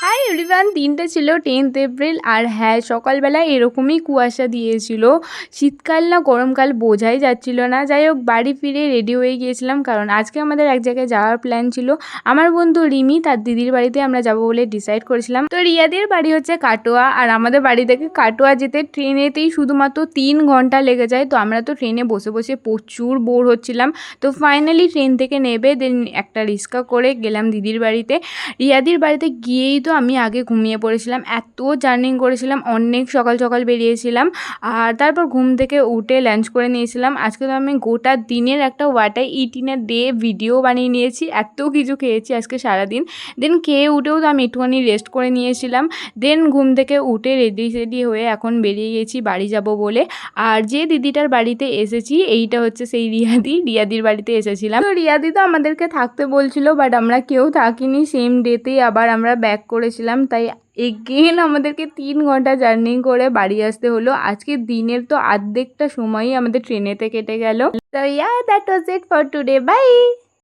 Hi everyone, দিনটা ছিল 10th April. আর হ্যাঁ, সকালবেলা এরকমই কুয়াশা দিয়েছিল। শীতকাল না গরমকাল বোঝাই যাচ্ছিল না। যাই হোক, বাড়ি ফিরে রেডি হয়ে গিয়েছিলাম, কারণ আজকে আমাদের এক জায়গায় যাওয়ার প্ল্যান ছিল। আমার বন্ধু রিমি তার দিদির বাড়িতে আমরা যাব বলে ডিসাইড করেছিলাম। তো রিয়াদের বাড়ি হচ্ছে কাটোয়া, আর আমাদের বাড়ি থেকে কাটোয়া যেতে ট্রেনেতেই শুধুমাত্র 3 ঘন্টা লেগে যায়। তো আমরা তো ট্রেনে বসে বসে প্রচুর বোর হচ্ছিলাম। তো ফাইনালি ট্রেন থেকে নেবে দেন একটা রিক্সা করে গেলাম দিদির বাড়িতে। রিয়াদির বাড়িতে গিয়েই তো আমি আগে ঘুমিয়ে পড়েছিলাম, এত জার্নি করেছিলাম, অনেক সকাল সকাল বেরিয়েছিলাম। আর তারপর ঘুম থেকে উঠে লাঞ্চ করে নিয়েছিলাম। আজকে তো আমি গোটা দিনের একটা ওয়াটাই ইটিনের ডে ভিডিও বানিয়ে নিয়েছি, এত কিছু খেয়েছি আজকে সারাদিন। দেন খেয়ে উঠেও তো আমি একটুখানি রেস্ট করে নিয়েছিলাম। দেন ঘুম থেকে উঠে রেডি হয়ে এখন বেরিয়ে গেছি বাড়ি যাব বলে। আর যে দিদিটার বাড়িতে এসেছি এইটা হচ্ছে সেই রিয়াদির বাড়িতে এসেছিলাম। তো রিয়াদি তো আমাদেরকে থাকতে বলছিল, বাট আমরা কেউ থাকিনি। সেম ডেতেই আবার আমরা ব্যাক করেছিলাম, তাই এগেন আমাদেরকে 3 ঘন্টা জার্নি করে বাড়ি আসতে হলো। আজকে দিনের তো অর্ধেকটা সময়ই আমাদের ট্রেনেতে কেটে গেল। তো that was it for today, by.